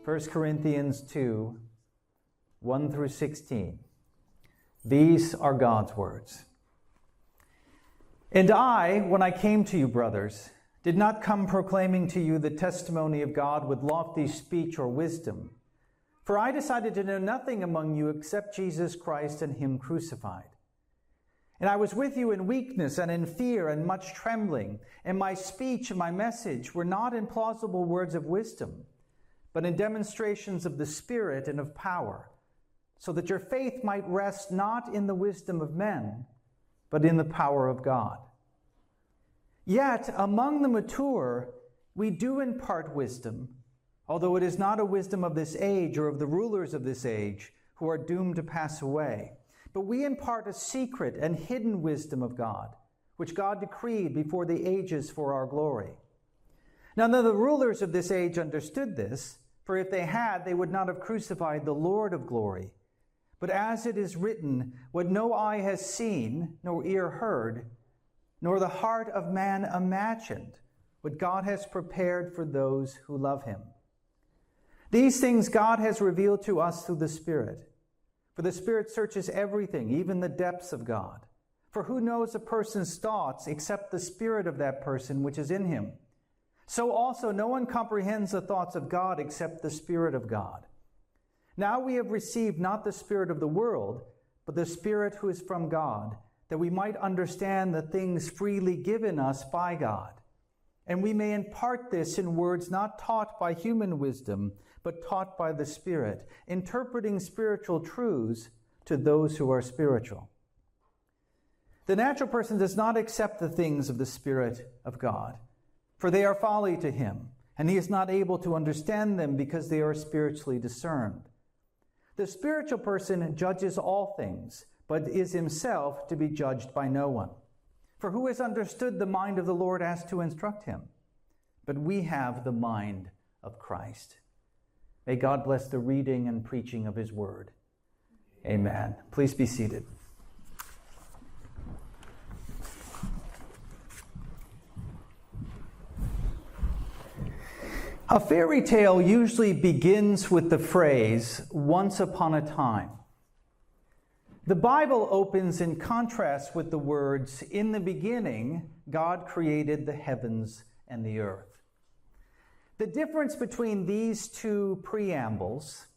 1 Corinthians 2, 1 through 16. These are God's words. And I, when I came to you, brothers, did not come proclaiming to you the testimony of God with lofty speech or wisdom. For I decided to know nothing among you except Jesus Christ and him crucified. And I was with you in weakness and in fear and much trembling, and my speech and my message were not in plausible words of wisdom, but in demonstrations of the Spirit and of power, so that your faith might rest not in the wisdom of men, but in the power of God. Yet among the mature we do impart wisdom, although it is not a wisdom of this age or of the rulers of this age, who are doomed to pass away. But we impart a secret and hidden wisdom of God, which God decreed before the ages for our glory. Now none of the rulers of this age understood this, for if they had, they would not have crucified the Lord of glory. But as it is written, what no eye has seen, nor ear heard, nor the heart of man imagined, what God has prepared for those who love him. These things God has revealed to us through the Spirit. For the Spirit searches everything, even the depths of God. For who knows a person's thoughts except the spirit of that person which is in him? So also no one comprehends the thoughts of God except the Spirit of God. Now we have received not the spirit of the world, but the Spirit who is from God, that we might understand the things freely given us by God. And we may impart this in words not taught by human wisdom, but taught by the Spirit, interpreting spiritual truths to those who are spiritual. The natural person does not accept the things of the Spirit of God, for they are folly to him, and he is not able to understand them because they are spiritually discerned. The spiritual person judges all things, but is himself to be judged by no one. For who has understood the mind of the Lord as to instruct him? But we have the mind of Christ. May God bless the reading and preaching of his word. Amen. Please be seated. A fairy tale usually begins with the phrase, "once upon a time." The Bible opens in contrast with the words, "In the beginning, God created the heavens and the earth." The difference between these two preambles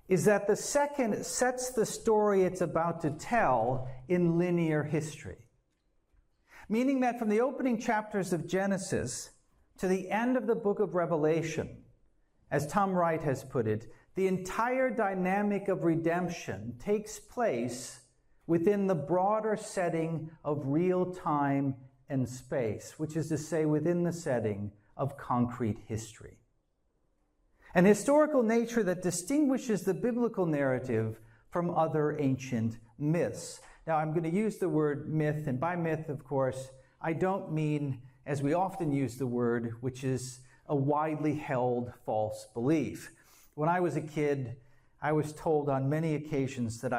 is that the second sets the story it's about to tell in linear history. Meaning that from the opening chapters of Genesis to the end of the book of Revelation, as Tom Wright has put it, the entire dynamic of redemption takes place within the broader setting of real time and space, which is to say within the setting of concrete history. An historical nature that distinguishes the biblical narrative from other ancient myths. Now, I'm going to use the word myth, and by myth, of course, I don't mean, as we often use the word, which is a widely held false belief. When I was a kid, I was told on many occasions that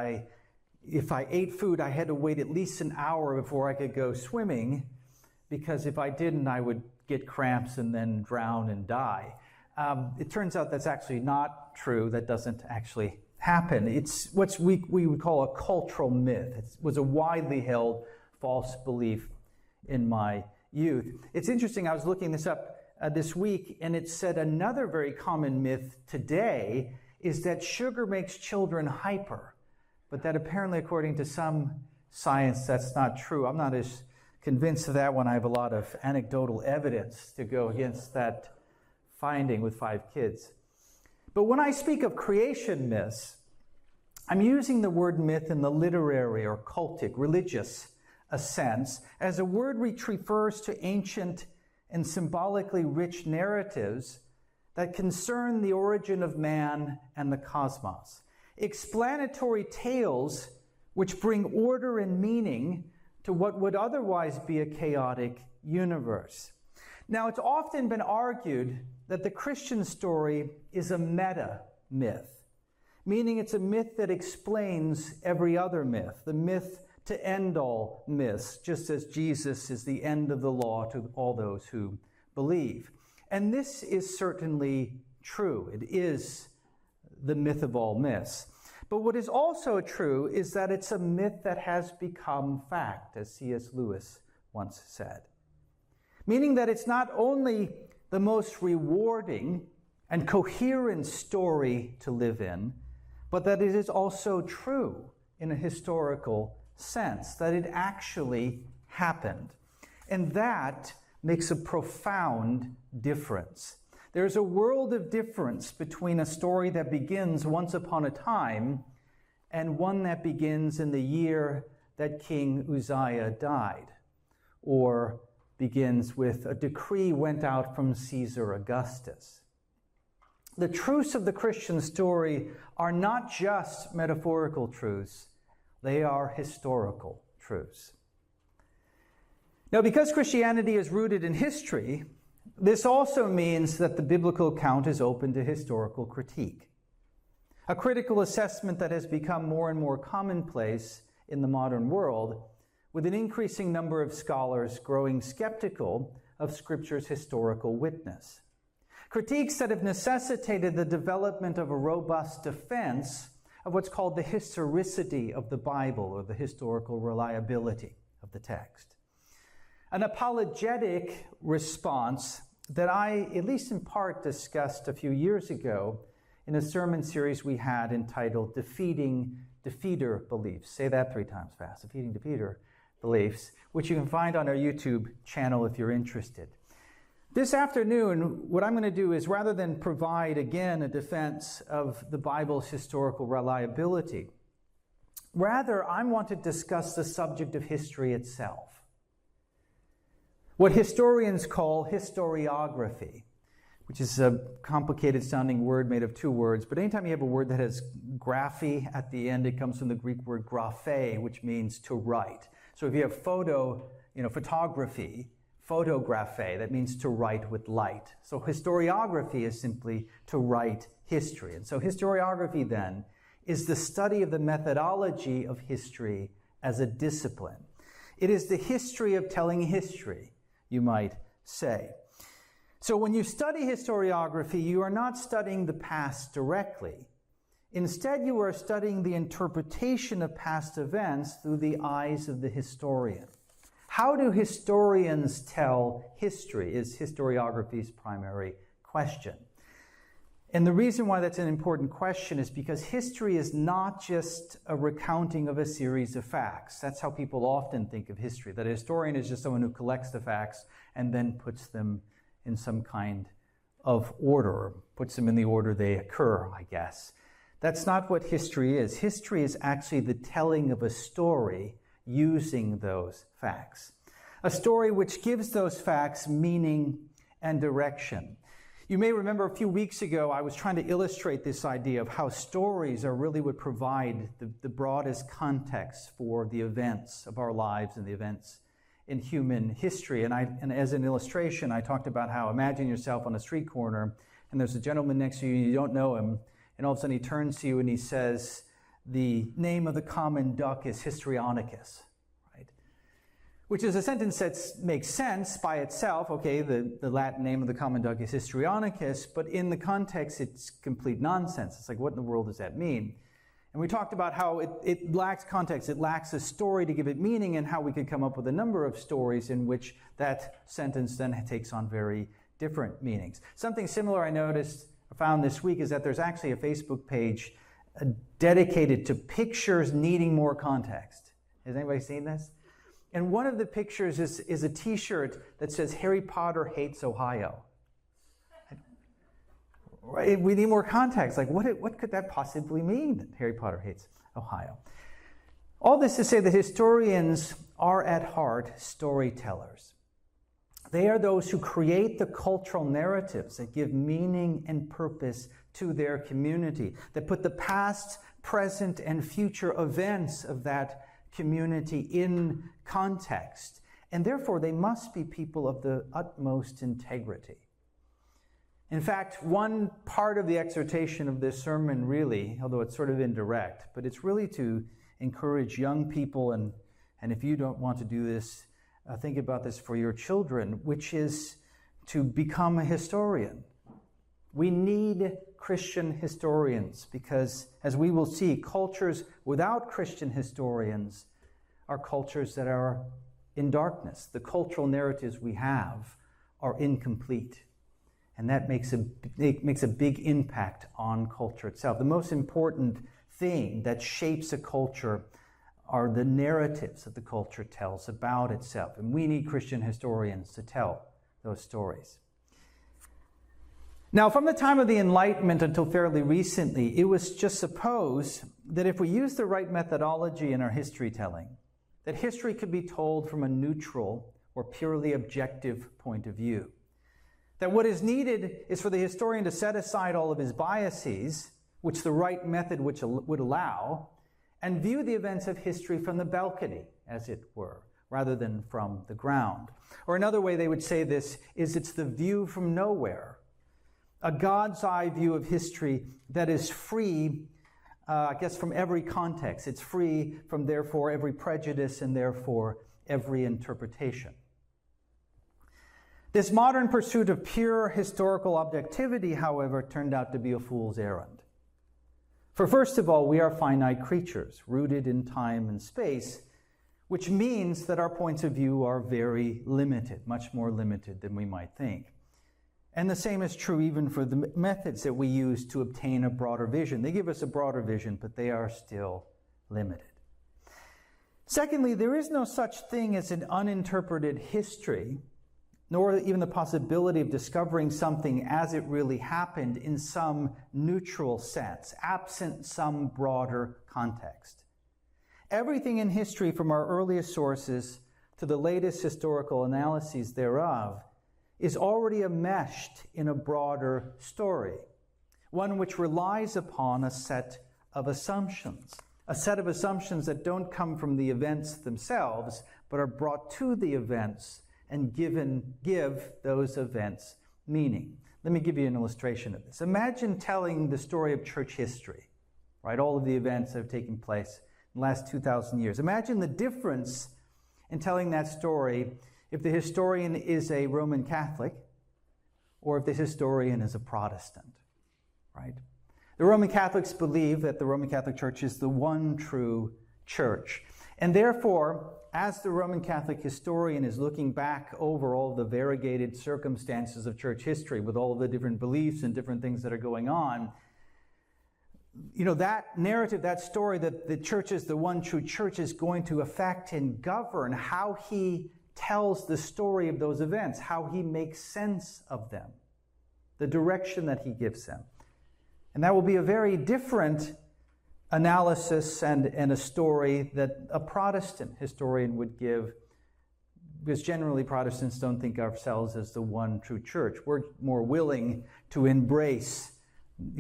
if I ate food, I had to wait at least an hour before I could go swimming, because if I didn't, I would get cramps and then drown and die. It turns out that's actually not true. That doesn't actually happen. It's what we would call a cultural myth. It was a widely held false belief in my youth. It's interesting, I was looking this up this week, and it said another very common myth today is that sugar makes children hyper, but that apparently, according to some science, that's not true. I'm not as convinced of that one. I have a lot of anecdotal evidence to go against that finding with 5 kids. But when I speak of creation myths, I'm using the word myth in the literary or cultic, religious sense, as a word which refers to ancient and symbolically rich narratives that concern the origin of man and the cosmos. Explanatory tales which bring order and meaning to what would otherwise be a chaotic universe. Now, it's often been argued that the Christian story is a meta-myth, meaning it's a myth that explains every other myth, the myth to end all myths, just as Jesus is the end of the law to all those who believe. And this is certainly true. It is the myth of all myths. But what is also true is that it's a myth that has become fact, as C.S. Lewis once said. Meaning that it's not only the most rewarding and coherent story to live in, but that it is also true in a historical sense, that it actually happened. And that makes a profound difference. There's a world of difference between a story that begins once upon a time and one that begins in the year that King Uzziah died, or begins with a decree went out from Caesar Augustus. The truths of the Christian story are not just metaphorical truths, they are historical truths. Now, because Christianity is rooted in history, this also means that the biblical account is open to historical critique, a critical assessment that has become more and more commonplace in the modern world, with an increasing number of scholars growing skeptical of Scripture's historical witness. Critiques that have necessitated the development of a robust defense of what's called the historicity of the Bible, or the historical reliability of the text. An apologetic response that I, at least in part, discussed a few years ago in a sermon series we had entitled Defeating Defeater Beliefs. Say that 3 times fast. Defeating Defeater Beliefs, which you can find on our YouTube channel if you're interested. This afternoon, what I'm going to do is, rather than provide again a defense of the Bible's historical reliability, rather I want to discuss the subject of history itself. What historians call historiography, which is a complicated sounding word made of 2 words, but anytime you have a word that has graphy at the end, it comes from the Greek word graphe, which means to write. So if you have photography, photographe, that means to write with light. So historiography is simply to write history. And so historiography then is the study of the methodology of history as a discipline. It is the history of telling history, you might say. So when you study historiography, you are not studying the past directly. Instead, you are studying the interpretation of past events through the eyes of the historian. How do historians tell history is historiography's primary question. And the reason why that's an important question is because history is not just a recounting of a series of facts. That's how people often think of history, that a historian is just someone who collects the facts and then puts them in some kind of order, or puts them in the order they occur, I guess. That's not what history is. History is actually the telling of a story using those facts. A story which gives those facts meaning and direction. You may remember a few weeks ago I was trying to illustrate this idea of how stories are really what provide the broadest context for the events of our lives and the events in human history. And as an illustration, I talked about how, imagine yourself on a street corner and there's a gentleman next to you, you don't know him, and all of a sudden he turns to you and he says, the name of the common duck is Histrionicus, right? Which is a sentence that makes sense by itself. Okay, the Latin name of the common duck is Histrionicus, but in the context, it's complete nonsense. It's like, what in the world does that mean? And we talked about how it lacks context, it lacks a story to give it meaning, and how we could come up with a number of stories in which that sentence then takes on very different meanings. Something similar I found this week is that there's actually a Facebook page dedicated to pictures needing more context. Has anybody seen this? And one of the pictures is a t-shirt that says Harry Potter hates Ohio. Right? We need more context. Like, what could that possibly mean, that Harry Potter hates Ohio? All this to say that historians are at heart storytellers. They are those who create the cultural narratives that give meaning and purpose to their community, that put the past, present, and future events of that community in context. And therefore, they must be people of the utmost integrity. In fact, one part of the exhortation of this sermon really, although it's sort of indirect, but it's really to encourage young people, and if you don't want to do this, think about this for your children, which is to become a historian. We need Christian historians because, as we will see, cultures without Christian historians are cultures that are in darkness. The cultural narratives we have are incomplete. And that makes a big impact on culture itself. The most important thing that shapes a culture are the narratives that the culture tells about itself. And we need Christian historians to tell those stories. Now, from the time of the Enlightenment until fairly recently, it was just supposed that if we use the right methodology in our history telling, that history could be told from a neutral or purely objective point of view. That what is needed is for the historian to set aside all of his biases, which the right method would allow, and view the events of history from the balcony, as it were, rather than from the ground. Or another way they would say this is it's the view from nowhere, a God's eye view of history that is free, from every context. It's free from, therefore, every prejudice and, therefore, every interpretation. This modern pursuit of pure historical objectivity, however, turned out to be a fool's errand. For first of all, we are finite creatures, rooted in time and space, which means that our points of view are very limited, much more limited than we might think. And the same is true even for the methods that we use to obtain a broader vision. They give us a broader vision, but they are still limited. Secondly, there is no such thing as an uninterpreted history, nor even the possibility of discovering something as it really happened in some neutral sense, absent some broader context. Everything in history, from our earliest sources to the latest historical analyses thereof, is already enmeshed in a broader story, one which relies upon a set of assumptions that don't come from the events themselves, but are brought to the events and give those events meaning. Let me give you an illustration of this. Imagine telling the story of church history, right? All of the events that have taken place in the last 2,000 years. Imagine the difference in telling that story if the historian is a Roman Catholic or if the historian is a Protestant, right? The Roman Catholics believe that the Roman Catholic Church is the one true church. And therefore, as the Roman Catholic historian is looking back over all the variegated circumstances of church history with all of the different beliefs and different things that are going on, that narrative, that story that the church is the one true church is going to affect and govern how he tells the story of those events, how he makes sense of them, the direction that he gives them. And that will be a very different analysis and a story that a Protestant historian would give, because generally Protestants don't think of ourselves as the one true church. We're more willing to embrace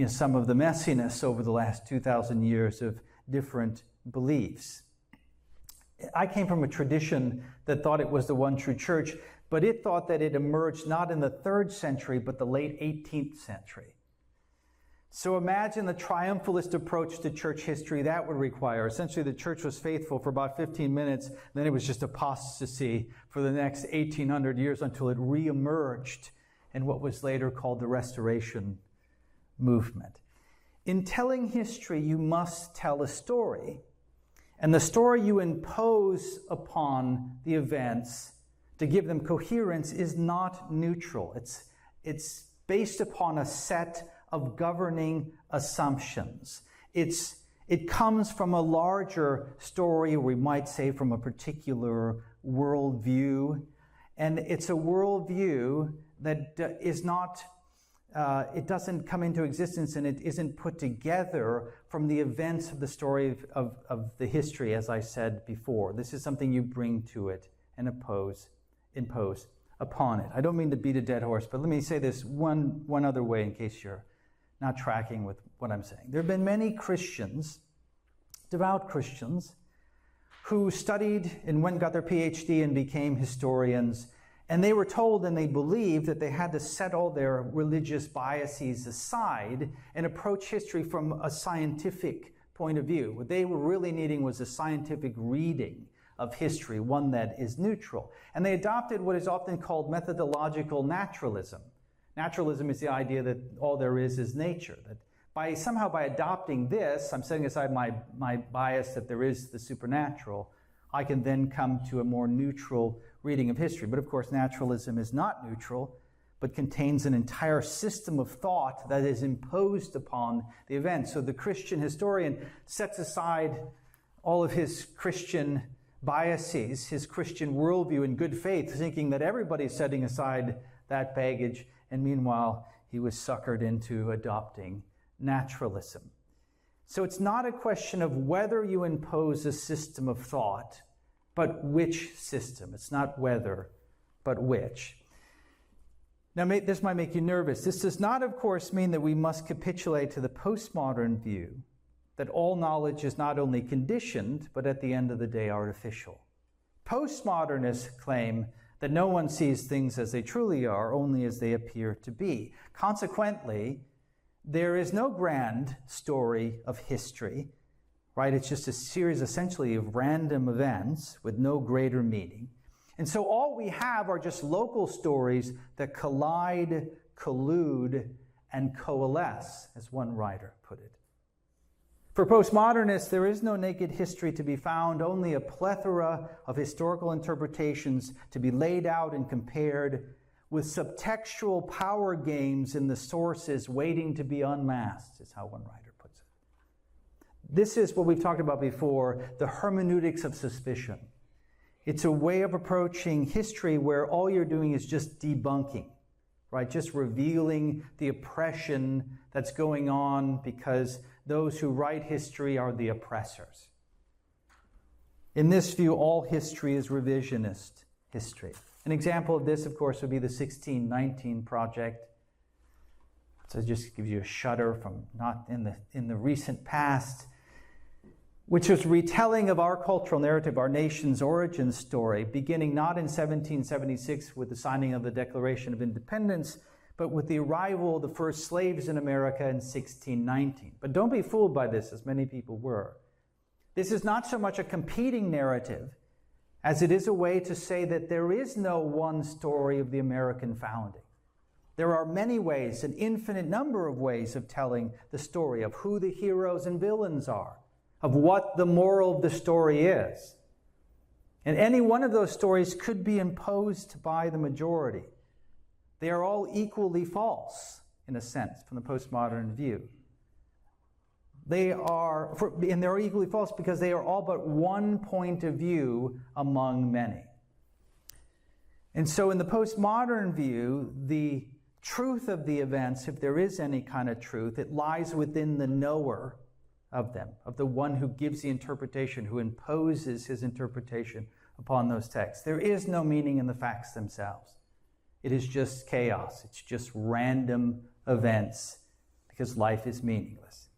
some of the messiness over the last 2,000 years of different beliefs. I came from a tradition that thought it was the one true church, but it thought that it emerged not in the 3rd century, but the late 18th century. So imagine the triumphalist approach to church history that would require. Essentially, the church was faithful for about 15 minutes, then it was just apostasy for the next 1,800 years until it reemerged in what was later called the Restoration movement. In telling history, you must tell a story. And the story you impose upon the events to give them coherence is not neutral. It's based upon a set of governing assumptions. It comes from a larger story, or we might say from a particular worldview. And it's a worldview that is not, it doesn't come into existence and it isn't put together from the events of the story of the history, as I said before. This is something you bring to it and impose upon it. I don't mean to beat a dead horse, but let me say this one other way in case you're not tracking with what I'm saying. There have been many Christians, devout Christians, who studied and went and got their PhD and became historians, and they were told and they believed that they had to set all their religious biases aside and approach history from a scientific point of view. What they were really needing was a scientific reading of history, one that is neutral. And they adopted what is often called methodological naturalism. Naturalism is the idea that all there is nature. That somehow by adopting this, I'm setting aside my bias that there is the supernatural, I can then come to a more neutral reading of history. But of course, naturalism is not neutral, but contains an entire system of thought that is imposed upon the event. So the Christian historian sets aside all of his Christian biases, his Christian worldview in good faith, thinking that everybody's setting aside that baggage, and meanwhile, he was suckered into adopting naturalism. So it's not a question of whether you impose a system of thought, but which system. It's not whether, but which. Now, this might make you nervous. This does not, of course, mean that we must capitulate to the postmodern view that all knowledge is not only conditioned, but at the end of the day, artificial. Postmodernists claim that no one sees things as they truly are, only as they appear to be. Consequently, there is no grand story of history, right? It's just a series, essentially, of random events with no greater meaning. And so all we have are just local stories that collide, collude, and coalesce, as one writer put it. For postmodernists, there is no naked history to be found, only a plethora of historical interpretations to be laid out and compared, with subtextual power games in the sources waiting to be unmasked, is how one writer puts it. This is what we've talked about before, the hermeneutics of suspicion. It's a way of approaching history where all you're doing is just debunking, right? Just revealing the oppression that's going on because those who write history are the oppressors. In this view, all history is revisionist history. An example of this, of course, would be the 1619 Project. So it just gives you a shudder from not in the recent past, which was retelling of our cultural narrative, our nation's origin story, beginning not in 1776 with the signing of the Declaration of Independence, but with the arrival of the first slaves in America in 1619. But don't be fooled by this, as many people were. This is not so much a competing narrative as it is a way to say that there is no one story of the American founding. There are many ways, an infinite number of ways of telling the story of who the heroes and villains are, of what the moral of the story is. And any one of those stories could be imposed by the majority. They are all equally false, in a sense, from the postmodern view. They're equally false because they are all but one point of view among many. And so in the postmodern view, the truth of the events, if there is any kind of truth, it lies within the knower of them, of the one who gives the interpretation, who imposes his interpretation upon those texts. There is no meaning in the facts themselves. It is just chaos. It's just random events because life is meaningless.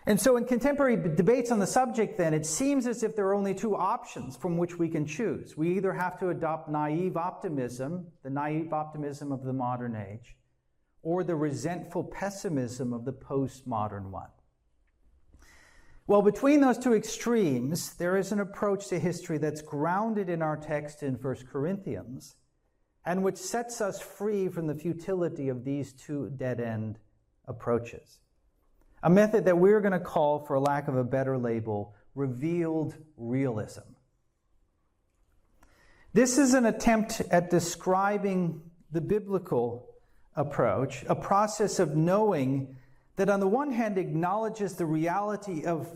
And so in contemporary debates on the subject, then, it seems as if there are only two options from which we can choose. We either have to adopt naive optimism, the naive optimism of the modern age, or the resentful pessimism of the postmodern one. Well, between those two extremes, there is an approach to history that's grounded in our text in 1 Corinthians, and which sets us free from the futility of these two dead-end approaches. A method that we're going to call, for lack of a better label, revealed realism. This is an attempt at describing the biblical approach, a process of knowing that on the one hand acknowledges the reality of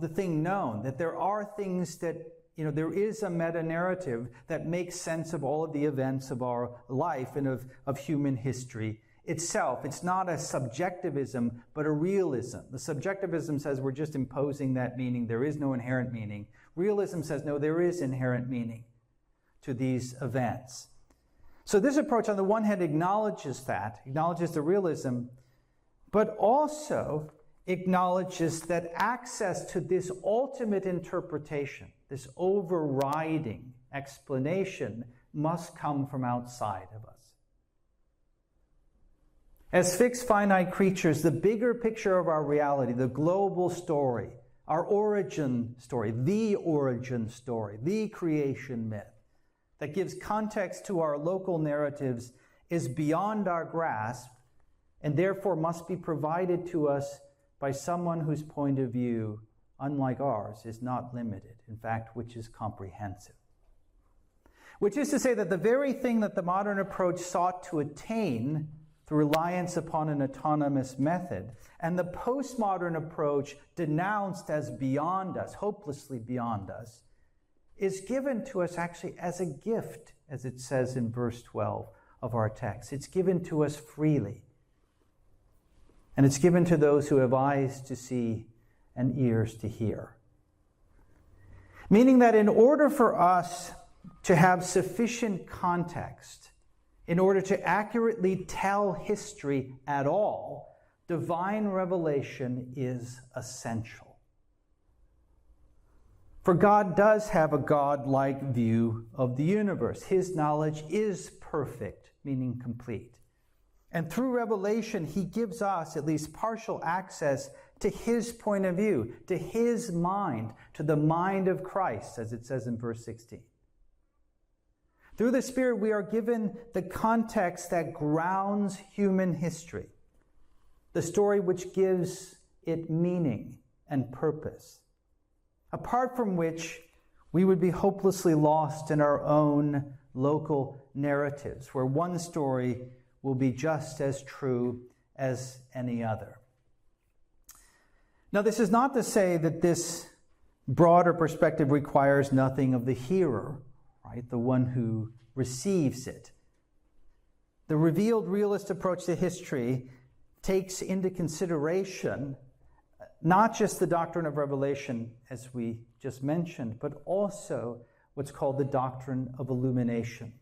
the thing known, that there are things that, there is a meta-narrative that makes sense of all of the events of our life and of human history itself. It's not a subjectivism, but a realism. The subjectivism says we're just imposing that meaning. There is no inherent meaning. Realism says, no, there is inherent meaning to these events. So this approach, on the one hand, acknowledges the realism, but also acknowledges that access to this ultimate interpretation, this overriding explanation, must come from outside of us. As fixed, finite creatures, the bigger picture of our reality, the global story, our origin story, the creation myth, that gives context to our local narratives, is beyond our grasp and therefore must be provided to us by someone whose point of view, unlike ours, is not limited, in fact, which is comprehensive. Which is to say that the very thing that the modern approach sought to attain through reliance upon an autonomous method, and the postmodern approach denounced as beyond us, hopelessly beyond us, is given to us actually as a gift, as it says in verse 12 of our text. It's given to us freely. And it's given to those who have eyes to see and ears to hear. Meaning that in order for us to have sufficient context, in order to accurately tell history at all, divine revelation is essential. For God does have a God-like view of the universe. His knowledge is perfect, meaning complete. And through revelation, he gives us at least partial access to his point of view, to his mind, to the mind of Christ, as it says in verse 16. Through the Spirit, we are given the context that grounds human history, the story which gives it meaning and purpose, apart from which we would be hopelessly lost in our own local narratives, where one story will be just as true as any other. Now, this is not to say that this broader perspective requires nothing of the hearer, right? The one who receives it. The revealed realist approach to history takes into consideration not just the doctrine of revelation, as we just mentioned, but also what's called the doctrine of illumination.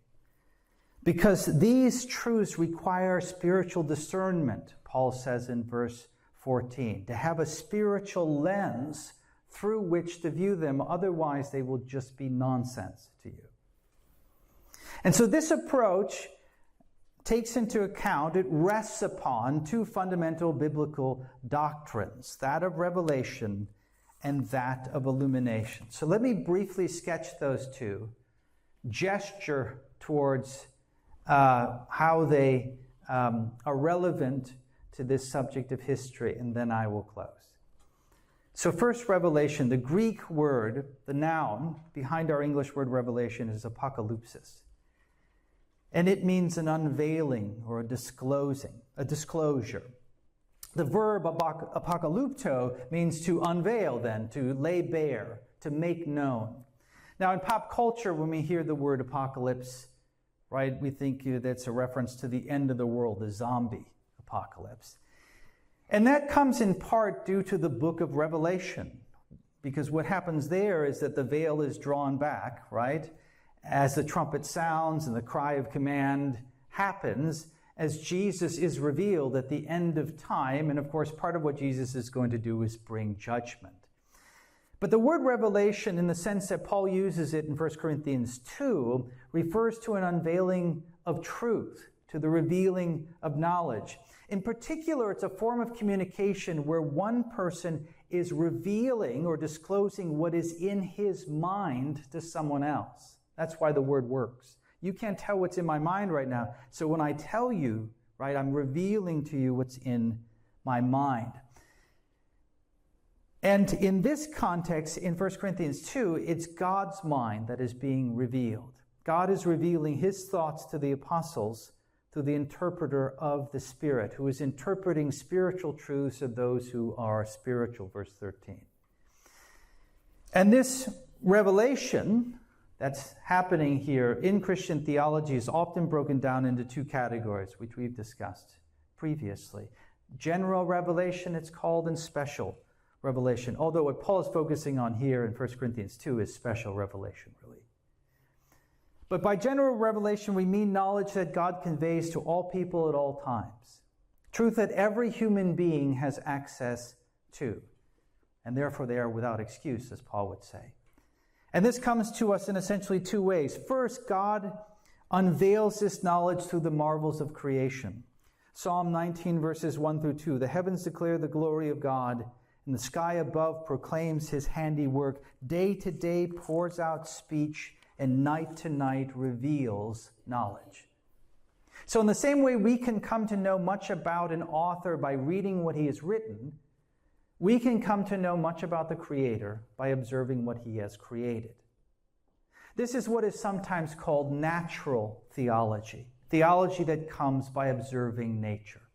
Because these truths require spiritual discernment, Paul says in verse 14, to have a spiritual lens through which to view them, otherwise they will just be nonsense to you. And so this approach takes into account, it rests upon two fundamental biblical doctrines, that of revelation and that of illumination. So let me briefly sketch those two, gesture towards how they are relevant to this subject of history, and then I will close. So first, revelation. The Greek word, the noun, behind our English word revelation is apocalypsis. And it means an unveiling or a disclosing, a disclosure. The verb apocalypto means to unveil then, to lay bare, to make known. Now in pop culture, when we hear the word apocalypse, right, we think that's a reference to the end of the world, the zombie apocalypse. And that comes in part due to the book of Revelation, because what happens there is that the veil is drawn back, right? As the trumpet sounds and the cry of command happens, as Jesus is revealed at the end of time. And of course, part of what Jesus is going to do is bring judgment. But the word revelation, in the sense that Paul uses it in 1 Corinthians 2, refers to an unveiling of truth, to the revealing of knowledge. In particular, it's a form of communication where one person is revealing or disclosing what is in his mind to someone else. That's why the word works. You can't tell what's in my mind right now. So when I tell you, right, I'm revealing to you what's in my mind. And in this context, in 1 Corinthians 2, it's God's mind that is being revealed. God is revealing his thoughts to the apostles through the interpreter of the Spirit, who is interpreting spiritual truths of those who are spiritual, verse 13. And this revelation that's happening here in Christian theology is often broken down into two categories, which we've discussed previously. General revelation, it's called, and special revelation. Although what Paul is focusing on here in 1 Corinthians 2 is special revelation, really. But by general revelation, we mean knowledge that God conveys to all people at all times. Truth that every human being has access to. And therefore they are without excuse, as Paul would say. And this comes to us in essentially two ways. First, God unveils this knowledge through the marvels of creation. Psalm 19, verses 1 through 2. The heavens declare the glory of God, and the sky above proclaims his handiwork. Day to day pours out speech, and night to night reveals knowledge. So in the same way we can come to know much about an author by reading what he has written, we can come to know much about the Creator by observing what he has created. This is what is sometimes called natural theology, theology that comes by observing nature.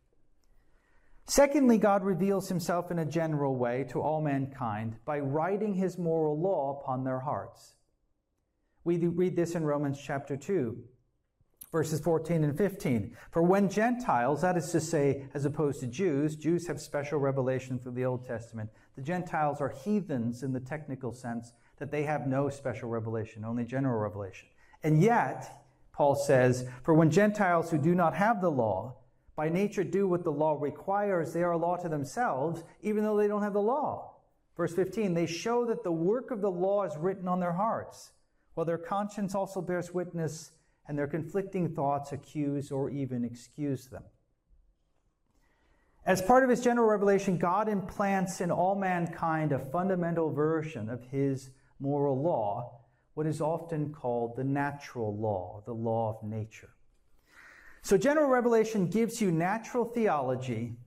Secondly, God reveals himself in a general way to all mankind by writing his moral law upon their hearts. We read this in Romans chapter 2, verses 14 and 15. For when Gentiles, that is to say, as opposed to Jews have special revelation through the Old Testament. The Gentiles are heathens in the technical sense that they have no special revelation, only general revelation. And yet, Paul says, for when Gentiles who do not have the law, by nature do what the law requires, they are a law to themselves, even though they don't have the law. Verse 15, they show that the work of the law is written on their hearts, while their conscience also bears witness, and their conflicting thoughts accuse or even excuse them. As part of his general revelation, God implants in all mankind a fundamental version of his moral law, what is often called the natural law, the law of nature. So general revelation gives you natural theology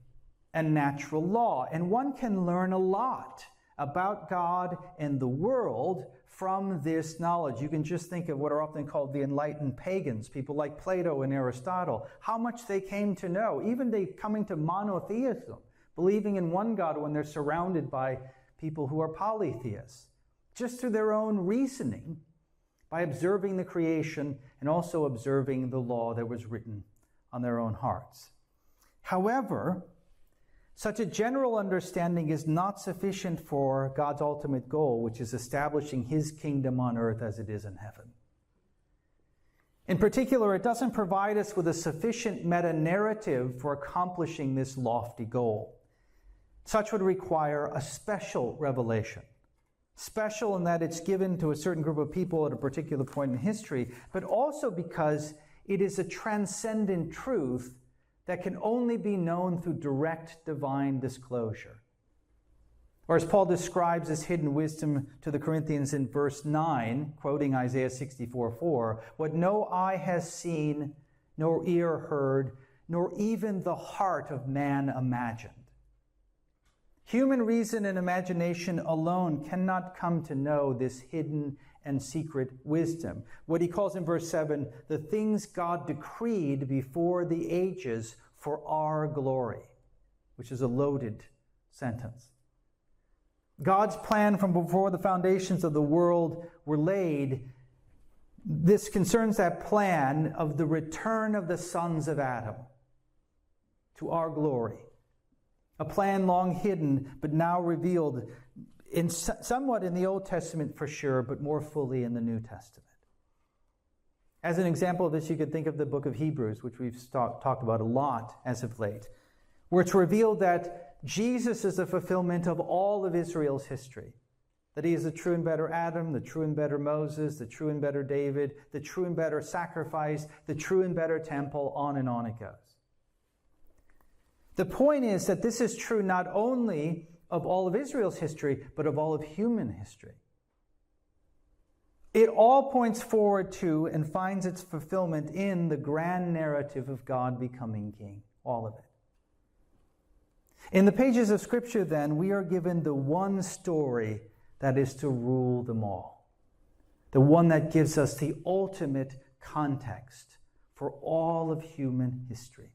and natural law, and one can learn a lot about God and the world from this knowledge. You can just think of what are often called the enlightened pagans, people like Plato and Aristotle, how much they came to know, even they coming to monotheism, believing in one God when they're surrounded by people who are polytheists, just through their own reasoning, by observing the creation and also observing the law that was written on their own hearts. However, such a general understanding is not sufficient for God's ultimate goal, which is establishing his kingdom on earth as it is in heaven. In particular, it doesn't provide us with a sufficient meta-narrative for accomplishing this lofty goal. Such would require a special revelation. Special in that it's given to a certain group of people at a particular point in history, but also because it is a transcendent truth that can only be known through direct divine disclosure. Or as Paul describes as hidden wisdom to the Corinthians in verse 9, quoting Isaiah 64:4, what no eye has seen, nor ear heard, nor even the heart of man imagined. Human reason and imagination alone cannot come to know this hidden and secret wisdom. What he calls in verse 7, the things God decreed before the ages for our glory, which is a loaded sentence. God's plan from before the foundations of the world were laid. This concerns that plan of the return of the sons of Adam to our glory. A plan long hidden, but now revealed somewhat in the Old Testament for sure, but more fully in the New Testament. As an example of this, you could think of the book of Hebrews, which we've talked about a lot as of late, where it's revealed that Jesus is the fulfillment of all of Israel's history. That he is the true and better Adam, the true and better Moses, the true and better David, the true and better sacrifice, the true and better temple, on it goes. The point is that this is true not only of all of Israel's history, but of all of human history. It all points forward to and finds its fulfillment in the grand narrative of God becoming king, all of it. In the pages of Scripture, then, we are given the one story that is to rule them all, the one that gives us the ultimate context for all of human history.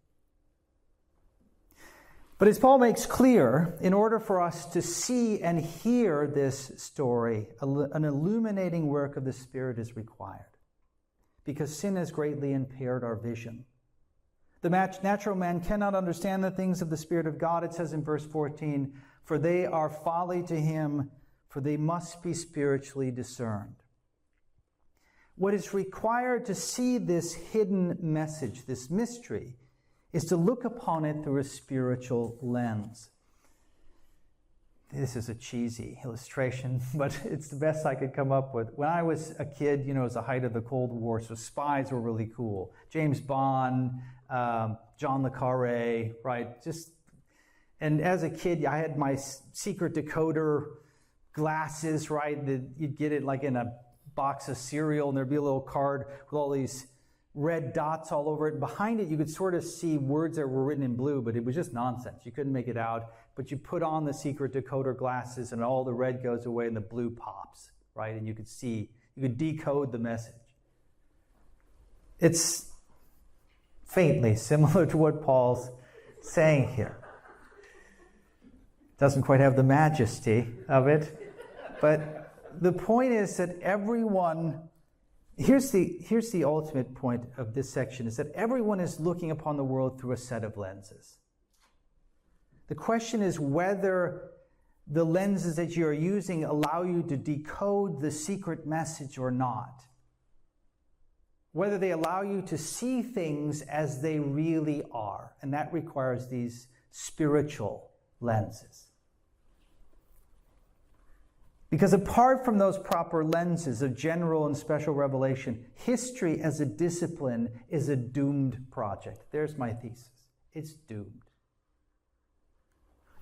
But as Paul makes clear, in order for us to see and hear this story, an illuminating work of the Spirit is required, because sin has greatly impaired our vision. The natural man cannot understand the things of the Spirit of God, it says in verse 14, for they are folly to him, for they must be spiritually discerned. What is required to see this hidden message, this mystery, is to look upon it through a spiritual lens. This is a cheesy illustration, but it's the best I could come up with. When I was a kid, it was the height of the Cold War, so spies were really cool. James Bond, John le Carré, right? And as a kid, I had my secret decoder glasses, right? You'd get it like in a box of cereal, and there'd be a little card with all these red dots all over it. And behind it, you could sort of see words that were written in blue, but it was just nonsense. You couldn't make it out. But you put on the secret decoder glasses, and all the red goes away, and the blue pops, right? And you could decode the message. It's faintly similar to what Paul's saying here. Doesn't quite have the majesty of it, but the point is that everyone, here's the ultimate point of this section, is that everyone is looking upon the world through a set of lenses. The question is whether the lenses that you're using allow you to decode the secret message or not. Whether they allow you to see things as they really are. And that requires these spiritual lenses. Because apart from those proper lenses of general and special revelation, history as a discipline is a doomed project. There's my thesis. It's doomed.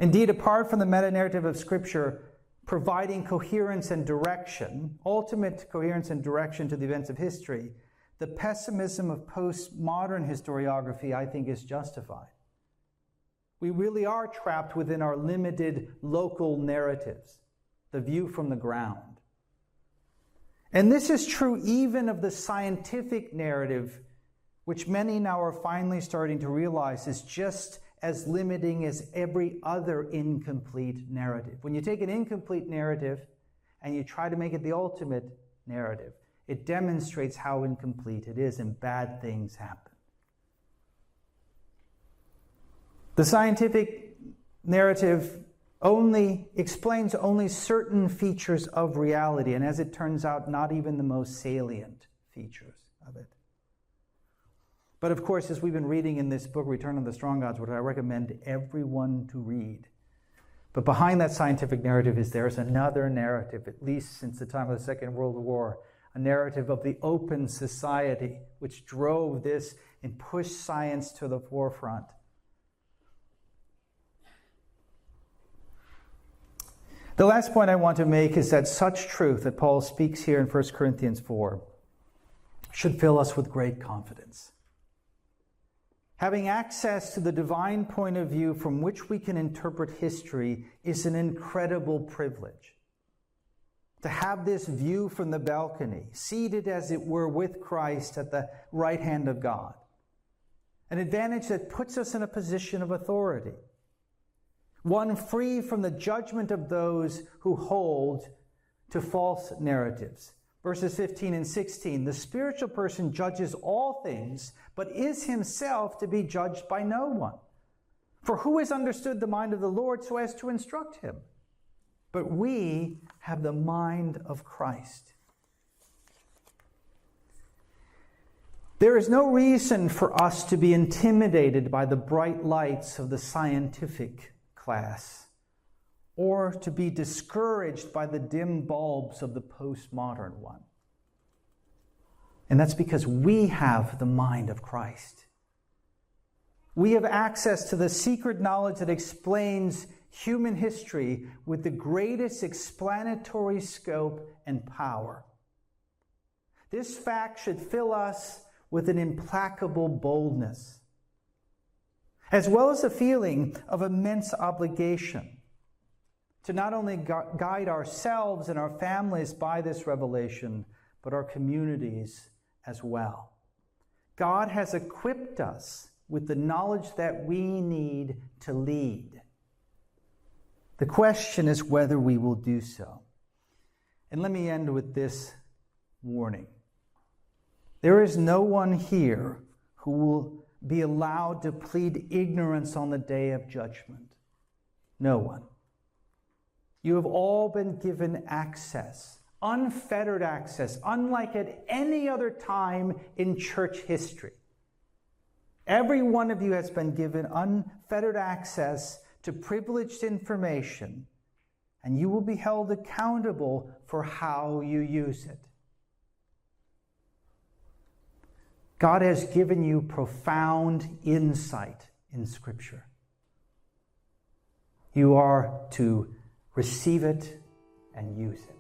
Indeed, apart from the meta-narrative of Scripture providing coherence and direction, ultimate coherence and direction to the events of history, the pessimism of postmodern historiography, I think, is justified. We really are trapped within our limited local narratives, the view from the ground. And this is true even of the scientific narrative, which many now are finally starting to realize is just as limiting as every other incomplete narrative. When you take an incomplete narrative and you try to make it the ultimate narrative, it demonstrates how incomplete it is, and bad things happen. The scientific narrative explains only certain features of reality, and as it turns out, not even the most salient features of it. But of course, as we've been reading in this book, Return of the Strong Gods, which I recommend everyone to read, but behind that scientific narrative there's another narrative, at least since the time of the Second World War, a narrative of the open society, which drove this and pushed science to the forefront. The last point I want to make is that such truth that Paul speaks here in 1 Corinthians 4 should fill us with great confidence. Having access to the divine point of view from which we can interpret history is an incredible privilege. To have this view from the balcony, seated as it were with Christ at the right hand of God. An advantage that puts us in a position of authority. One free from the judgment of those who hold to false narratives. Verses 15 and 16, the spiritual person judges all things, but is himself to be judged by no one. For who has understood the mind of the Lord so as to instruct him? But we have the mind of Christ. There is no reason for us to be intimidated by the bright lights of the scientific class, or to be discouraged by the dim bulbs of the postmodern one. And that's because we have the mind of Christ. We have access to the secret knowledge that explains human history with the greatest explanatory scope and power. This fact should fill us with an implacable boldness, as well as a feeling of immense obligation to not only guide ourselves and our families by this revelation, but our communities as well. God has equipped us with the knowledge that we need to lead. The question is whether we will do so. And let me end with this warning. There is no one here who will be allowed to plead ignorance on the day of judgment. No one. You have all been given access, unfettered access, unlike at any other time in church history. Every one of you has been given unfettered access to privileged information, and you will be held accountable for how you use it. God has given you profound insight in Scripture. You are to receive it and use it.